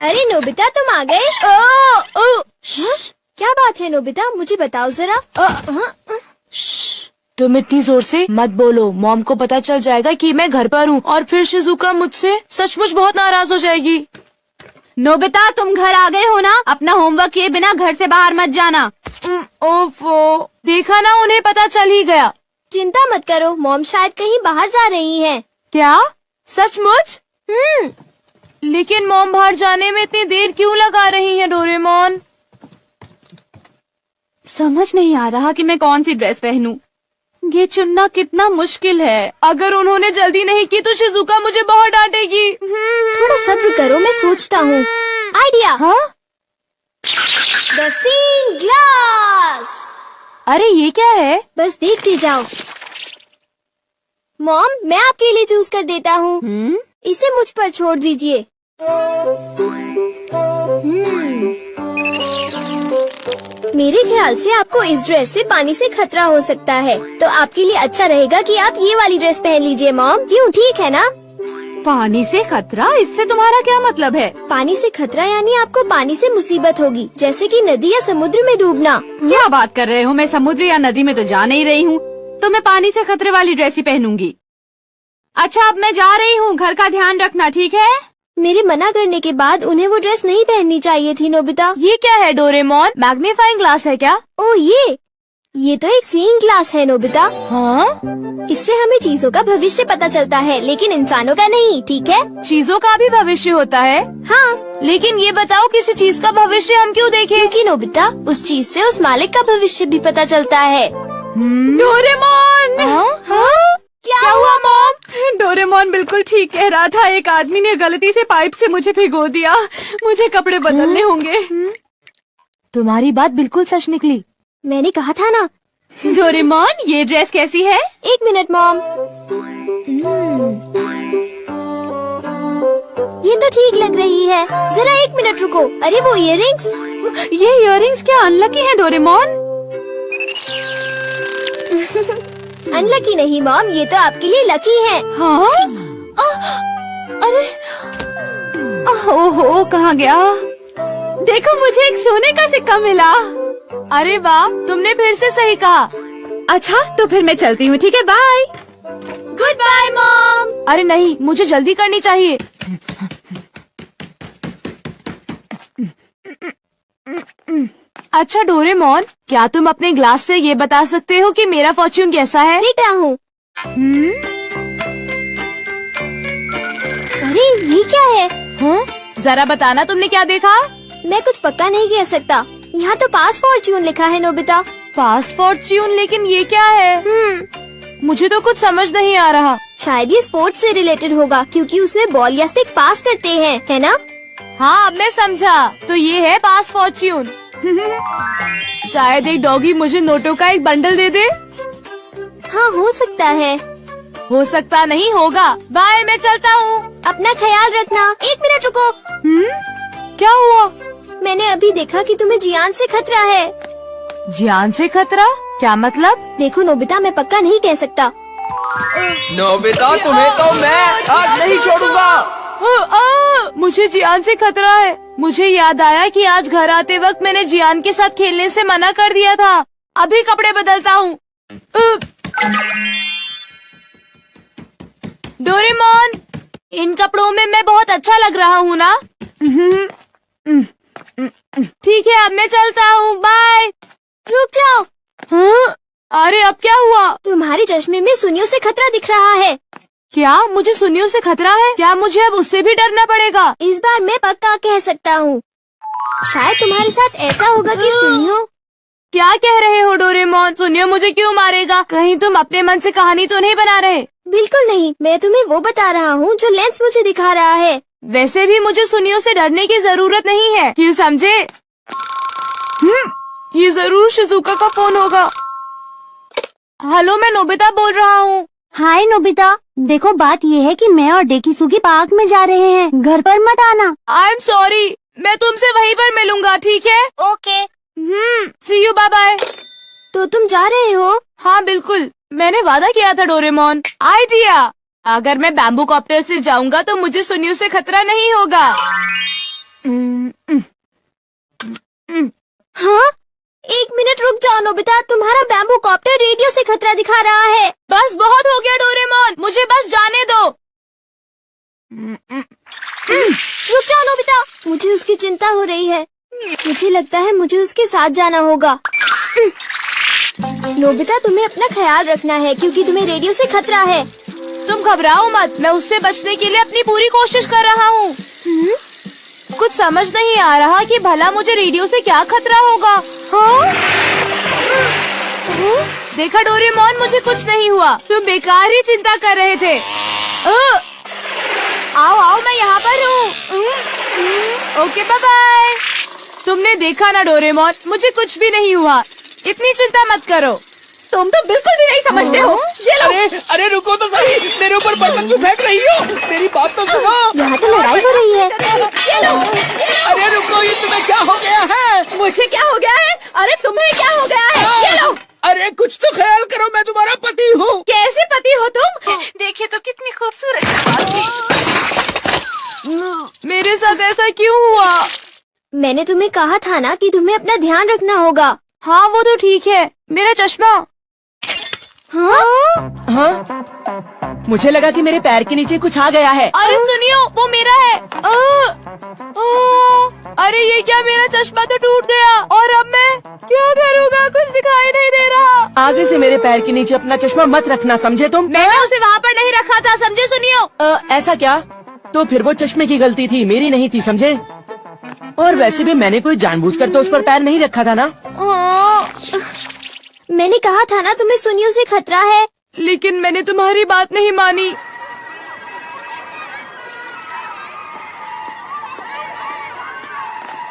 अरे नोबिता तुम आ गए? हाँ? क्या बात है नोबिता, मुझे बताओ जरा। तुम इतनी जोर से मत बोलो, मॉम को पता चल जाएगा कि मैं घर पर हूँ और फिर शिजुका मुझसे सचमुच बहुत नाराज हो जाएगी। नोबिता तुम घर आ गए हो ना, अपना होमवर्क किए बिना घर से बाहर मत जाना। ओफो, देखा ना, उन्हें पता चल ही गया। चिंता मत करो, मॉम शायद कहीं बाहर जा रही हैं। क्या सचमुच? लेकिन मॉम बाहर जाने में इतनी देर क्यों लगा रही है डोरेमोन? समझ नहीं आ रहा कि मैं कौन सी ड्रेस पहनूं। ये चुनना कितना मुश्किल है। अगर उन्होंने जल्दी नहीं की तो शिजुका मुझे बहुत डांटेगी। थोड़ा सब्र करो, मैं सोचता हूँ। आइडिया। हाँ? The seeing glass. अरे ये क्या है? बस देखते जाओ। मॉम मैं आपके लिए चूज कर देता हूँ। इसे मुझ पर छोड़ दीजिए। मेरे ख्याल से आपको इस ड्रेस से पानी से खतरा हो सकता है, तो आपके लिए अच्छा रहेगा कि आप ये वाली ड्रेस पहन लीजिए मॉम। क्यों, ठीक है ना? पानी से खतरा, इससे तुम्हारा क्या मतलब है? पानी से खतरा यानी आपको पानी से मुसीबत होगी, जैसे कि नदी या समुद्र में डूबना। क्या बात कर रहे हो? मैं समुद्र या नदी में तो जा नहीं रही हूँ, तो मैं पानी से खतरे वाली ड्रेस ही पहनूंगी। अच्छा अब मैं जा रही हूँ, घर का ध्यान रखना, ठीक है? मेरे मना करने के बाद उन्हें वो ड्रेस नहीं पहननी चाहिए थी नोबिता। ये क्या है डोरेमोन? मैग्नीफाइंग ग्लास है क्या? ओ ये तो एक सीइंग ग्लास है नोबिता। हाँ? इससे हमें चीजों का भविष्य पता चलता है, लेकिन इंसानों का नहीं, ठीक है? चीजों का भी भविष्य होता है? हाँ। लेकिन ये बताओ, किसी चीज का भविष्य हम क्यों देखें? क्योंकि नोबिता उस चीज से उस मालिक का भविष्य भी पता चलता है। डोरेमोन! हाँ? क्या हुआ मॉम? डोरेमोन बिल्कुल ठीक कह रहा था, एक आदमी ने गलती से पाइप से मुझे भिगो दिया। मुझे कपड़े बदलने होंगे। तुम्हारी बात बिल्कुल सच निकली। मैंने कहा था ना। डोरेमोन ये ड्रेस कैसी है? एक मिनट मॉम। ये तो ठीक लग रही है, जरा एक मिनट रुको। अरे वो इयररिंग्स। ये इयररिंग्स क्या अनलकी है डोरेमोन? अनलकी नहीं मॉम, ये तो आपके लिए लकी है। हाँ? अरे ओहो, कहाँ गया? देखो मुझे एक सोने का सिक्का मिला। अरे वाह, तुमने फिर से सही कहा। अच्छा तो फिर मैं चलती हूँ, ठीक है? बाय। Good bye mom. अरे नहीं, मुझे जल्दी करनी चाहिए। अच्छा डोरेमोन, क्या तुम अपने ग्लास से ये बता सकते हो कि मेरा फॉर्च्यून कैसा है? देख रहा हूँ। अरे ये क्या है? हाँ? जरा बताना, तुमने क्या देखा? मैं कुछ पक्का नहीं कह सकता। यहाँ तो पास फॉर्च्यून लिखा है नोबिता। पास फॉर्च्यून? लेकिन ये क्या है? मुझे तो कुछ समझ नहीं आ रहा। शायद ये स्पोर्ट्स से रिलेटेड होगा, क्योंकि उसमें बॉल या स्टिक पास करते हैं, है ना? हाँ अब मैं समझा, तो ये है पास फॉर्च्यून। शायद एक डॉगी मुझे नोटों का एक बंडल दे दे। हाँ हो सकता है। हो सकता नहीं, होगा। बाय, मैं चलता हूँ। अपना ख्याल रखना। एक मिनट रुको। क्या हुआ? मैंने अभी देखा कि तुम्हें जियान से खतरा है। जियान से खतरा? क्या मतलब? देखो नोबिता, मैं पक्का नहीं कह सकता। नोबिता तुम्हें तो मैं आज नहीं छोड़ूंगा। मुझे जियान से खतरा है। मुझे याद आया कि आज घर आते वक्त मैंने जियान के साथ खेलने से मना कर दिया था। अभी कपड़े बदलता हूँ। डोरेमोन, इन कपड़ों में मैं बहुत अच्छा लग रहा हूँ ना? ठीक है, अब मैं चलता हूँ। बाय। रुक जाओ। हाँ? अरे अब क्या हुआ? तुम्हारे चश्मे में सुनियों से खतरा दिख रहा है। क्या मुझे सुनियों से खतरा है? क्या मुझे अब उससे भी डरना पड़ेगा? इस बार मैं पक्का कह सकता हूँ। शायद तुम्हारे साथ ऐसा होगा कि सुनियो। क्या कह रहे हो डोरेमोन? सुनियो मुझे क्यों मारेगा? कहीं तुम अपने मन से कहानी तो नहीं बना रहे? बिल्कुल नहीं, मैं तुम्हें वो बता रहा हूँ जो लेंस मुझे दिखा रहा है। वैसे भी मुझे सुनियों से डरने की जरूरत नहीं है, क्यों समझे? ये जरूर शिजुका का फोन होगा। हेलो, मैं नोबिता बोल रहा हूँ। हाय नोबिता, देखो बात ये है कि मैं और डेकिसुगी पार्क में जा रहे हैं, घर पर मत आना। आई एम सॉरी, मैं तुमसे वहीं पर मिलूंगा, ठीक है? Okay. See you, bye bye. तो तुम जा रहे हो? हाँ बिल्कुल, मैंने वादा किया था डोरेमोन। आइडिया, अगर मैं बैम्बू कॉप्टर से जाऊंगा तो मुझे सुनियों से खतरा नहीं होगा। नोबिता, तुम्हारा बैम्बू कॉप्टर रेडियो से खतरा दिखा रहा है। बस बहुत हो गया डोरेमोन, मुझे बस जाने दो। रुक जाओ नोबिता, मुझे उसकी चिंता हो रही है। मुझे लगता है मुझे उसके साथ जाना होगा। नोबिता, तुम्हें अपना ख्याल रखना है क्योंकि तुम्हें रेडियो से खतरा है। तुम घबराओ मत, मैं उससे बचने के लिए अपनी पूरी कोशिश कर रहा हूँ। कुछ समझ नहीं आ रहा कि भला मुझे रेडियो से क्या खतरा होगा। हाँ? देखा डोरेमोन, मुझे कुछ नहीं हुआ, तुम बेकार ही चिंता कर रहे थे। आओ आओ, मैं यहाँ पर हूँ। Okay, bye bye. तुमने देखा ना डोरेमोन, मुझे कुछ भी नहीं हुआ, इतनी चिंता मत करो। तुम तो बिल्कुल भी नहीं समझते हो। ये लो। अरे रुको तो सही, मेरे ऊपर बर्तन क्यों फेंक रही हो? मेरी बात तो सुनो। यहाँ तो लड़ाई हो रही है। ये लो। अरे रुको, ये तुम्हें क्या हो गया है? मुझे क्या हो गया है? अरे तुम्हें क्या हो गया है? ये लो। अरे कुछ तो ख्याल करो, मैं तुम्हारा पति हूँ। कैसे पति हो तुम? देखिए तो कितनी खूबसूरत शक्ल थी। मेरे साथ ऐसा क्यों हुआ? मैंने तुम्हें कहा था ना कि तुम्हें अपना ध्यान रखना होगा। हाँ वो तो ठीक है, मेरा चश्मा। हाँ? हाँ? मुझे लगा कि मेरे पैर के नीचे कुछ आ गया है। अरे सुनियो, वो मेरा है। अरे ये क्या, मेरा चश्मा तो टूट गया और अब मैं क्या करूँगा? कुछ दिखाई नहीं दे रहा। आगे से मेरे पैर के नीचे अपना चश्मा मत रखना, समझे तुम? मैंने उसे वहाँ पर नहीं रखा था, समझे सुनियो? ऐसा क्या? तो फिर वो चश्मे की गलती थी, मेरी नहीं थी, समझे? और वैसे भी मैंने कोई जानबूझकर तो उस पर पैर नहीं रखा था ना। मैंने कहा था ना तुम्हें सुनियो से खतरा है। लेकिन मैंने तुम्हारी बात नहीं मानी।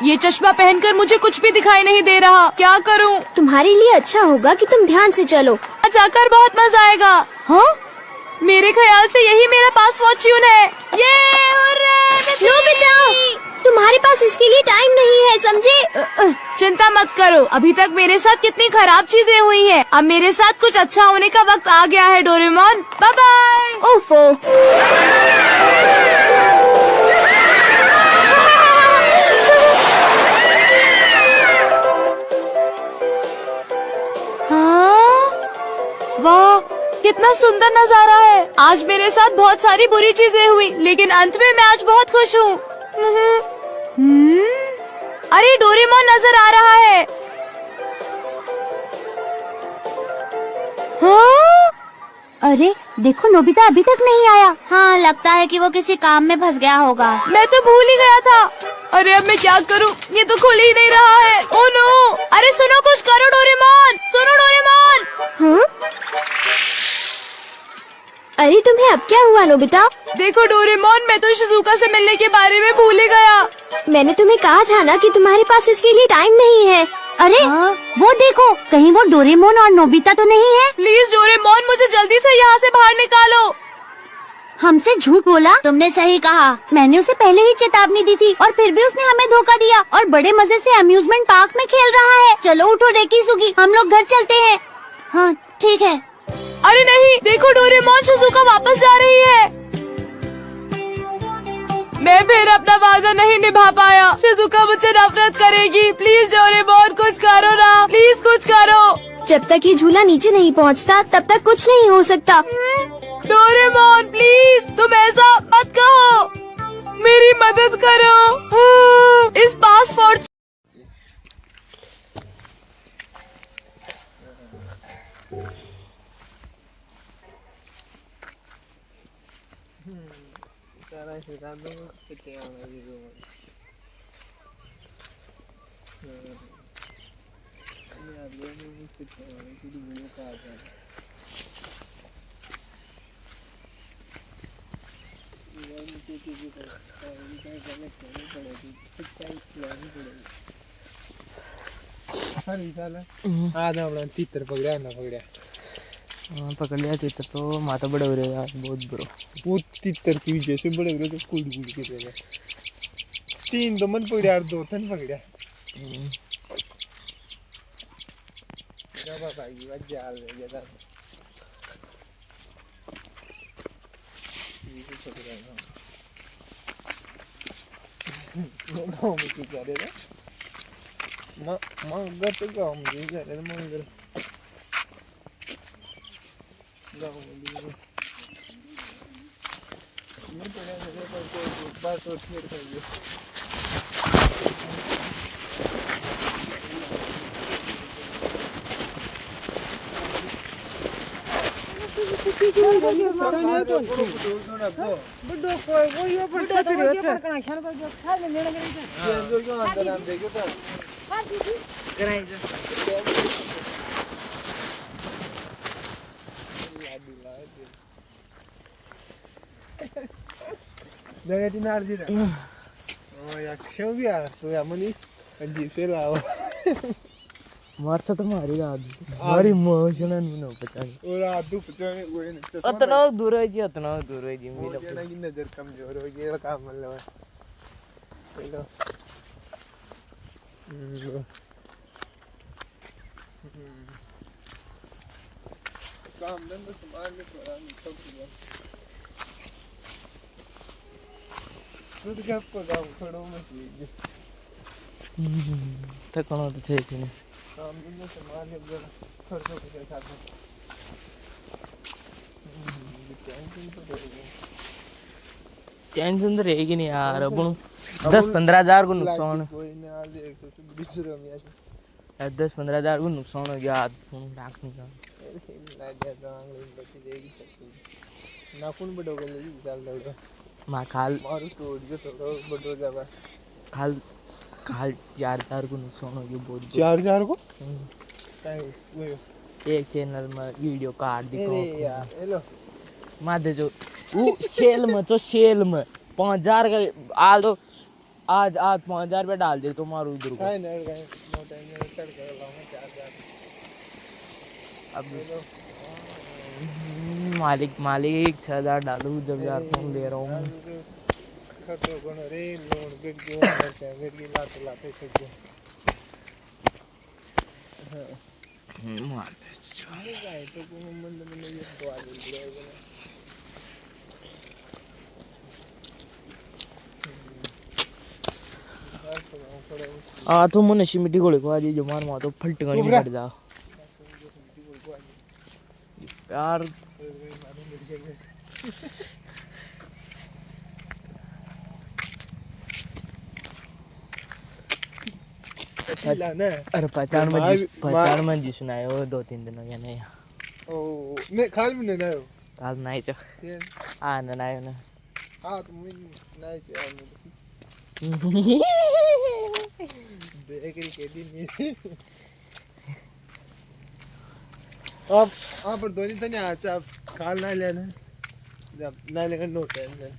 ये चश्मा पहनकर मुझे कुछ भी दिखाई नहीं दे रहा, क्या करूं? तुम्हारे लिए अच्छा होगा कि तुम ध्यान से चलो। जाकर बहुत मजा आएगा। हाँ? मेरे ख्याल से यही मेरा पास फॉर्च्यून है। ये नोबिता, तुम्हारे पास इसके लिए टाइम नहीं है, समझे? चिंता मत करो, अभी तक मेरे साथ कितनी खराब चीजें हुई हैं। अब मेरे साथ कुछ अच्छा होने का वक्त आ गया है डोरेमोन। Bye bye. ओफो। हाँ? वाह, कितना सुंदर नजारा है। आज मेरे साथ बहुत सारी बुरी चीजें हुई, लेकिन अंत में मैं आज बहुत खुश हूँ। अरे डोरेमोन नजर आ रहा है। हाँ? अरे देखो, नोबिता अभी तक नहीं आया। हाँ, लगता है कि वो किसी काम में फंस गया होगा। मैं तो भूल ही गया था। अरे अब मैं क्या करूं? ये तो खुल ही नहीं रहा है। Oh no! अरे सुनो, कुछ करो डोरेमोन, सुनो डोरेमोन। हाँ? अरे तुम्हें अब क्या हुआ नोबिता? देखो डोरेमोन, मैं तो शिजुका से मिलने के बारे में भूल ही गया। मैंने तुम्हें कहा था ना कि तुम्हारे पास इसके लिए टाइम नहीं है। अरे वो देखो, कहीं वो डोरेमोन और नोबिता तो नहीं है? प्लीज डोरेमोन, मुझे जल्दी से यहाँ से बाहर निकालो। हमसे झूठ बोला? तुमने सही कहा, मैंने उसे पहले ही चेतावनी दी थी और फिर भी उसने हमें धोखा दिया और बड़े मजे से अम्यूजमेंट पार्क में खेल रहा है। चलो उठो रेकी सुगी, हम लोग घर चलते हैं। हाँ ठीक है। अरे नहीं, देखो डोरेमोन, शिजुका वापस जा रही है। मैं फिर अपना वादा नहीं निभा पाया। शिजुका मुझसे नफरत करेगी। प्लीज डोरेमोन, कुछ करो ना, प्लीज कुछ करो। जब तक ये झूला नीचे नहीं पहुंचता, तब तक कुछ नहीं हो सकता। डोरेमोन प्लीज, तुम ऐसा मत कहो, मेरी मदद करो। इस पासपोर्ट तीतर पकड़ा ना पकड़ा पकड़ लिया तीतर तो माथा बड़े हो रहे यार, बहुत बड़ो। वो तीतर की वजह से बड़े बड़े तो कुड़ कुड़ के देगा। 3 तो मन पकड़ा और 2 थन पकड़ा। क्या बात आएगी, बात जाल ले गया। ये सब पकड़ा ना। गाँव में क्या दे रहा? मंगर तो गाँव में ही जा रहे हैं मंगर गाँव में भी ये तो है तो बात और शेयर करिए बुड्ढो कोई वो यो पर छतरी होता कनेक्शन को जो खा ले लेना करेगा जो क्यों अंदर हम देखो तो कराई जा जगह नार जी ओ या क्यों भी यार तो या मनी अजीब से लाओ मारसा तो मारी रात मारी इमोशन नु पता नहीं और आदू पचाने कोई नहीं अतना दूर है जी मेरा जेड़ा की नजर कमजोर हो गई काम मतलब चलो काम धंधा सामान में थोड़ा सब किया खुद के आपको गाँव खड़ो में चाहिए ठिकाना तो है कि नहीं काम धंधा सामान में जरा खर्चों के साथ टेंशन तो रहेगी नहीं यार अपन 10-15 हजार को नुकसान कोई नहीं आज 120 रुपया 10-15 हजार को नुकसान हो गया फोन रखने का नाखून बड़ोगे ले चल दो मां खाल मारू तोड़ के थोड़ा बड़ो जावा खाल खाल 4 को नुकसान हो गया बहुत 4 को काय वो एक चैनल में वीडियो काट दी अरे यार हेलो मादे जो वो सेल में 5000 का आज तो आज 5000 पे डाल दे तो मारू उधर को काय नहीं काय नो टाइम में चढ़ कर लाऊंगा 4000 अब मालिक 6000 डालू जब यार फोन दे रहा हूं खर्चो कोन रे लोन गेट की लाते खर्चो काय तो को मन में ये तो आ गया आ तो मन सिमिटी गोले को आज जो मार तो फलट गनी में हट जा यार अरे पहचान में जी सुनाए हो 2-3 दिनों या नहीं ओ नहीं खाल भी नहीं आयो काल नहीं चो आ ना आयो ना हां तो मैं नहीं चाहिए बेकरी के दिन अब पर 2 दिन तो नहीं आता खाल ना लेना जब ना लेगा नो टेंशन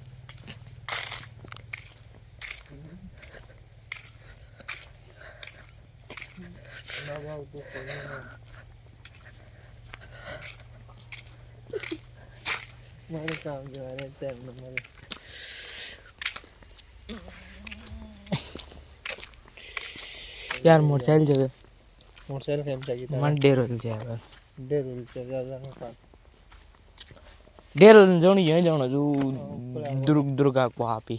ना बाबू तो मारे काम जो है टाइम में यार मोटरसाइकिल केम चाहिए मन डेरोल जाएगा डेरोल चल जाना का डेरोल जोनी है जाना जो दुर्गा को आपी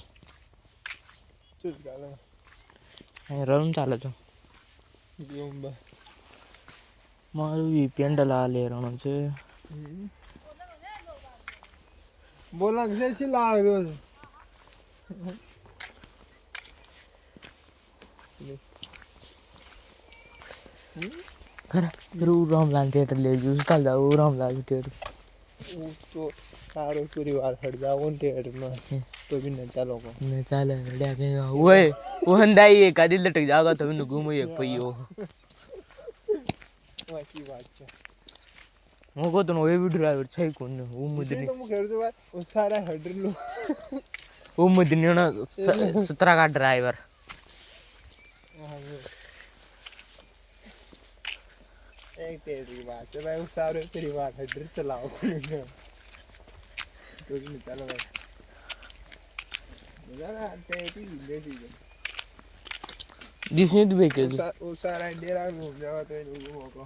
चल गाला है रन चाले तो बियोंबा मारू वीपीएन डला ले रहा हूं से बोला कैसे ला रहे हो कर रू रामलाल थिएटर ले जूस चल जाओ रामलाल थिएटर वो तो सारो परिवार हट जाओ उन थिएटर में तो भी नहीं चलो को नहीं चले रेडिया के ओए वो हंदाई एक आदि लटक जाएगा तो इन घूमो एक पइयो वाकी बात है वो को तो वो भी ड्राइवर छै कौन वो मुदनी तो मुझे जो वो सारा हट लो वो मुदनी ना 17 का ड्राइवर एक तेरी बात है भाई वो सारे परिवार हट चलाओ तो भी नहीं चलो भाई ज़रा तेरी ले दीजिए जिसने तो बेचे वो सारा इंडिया घूम जाओ तो इन लोगों को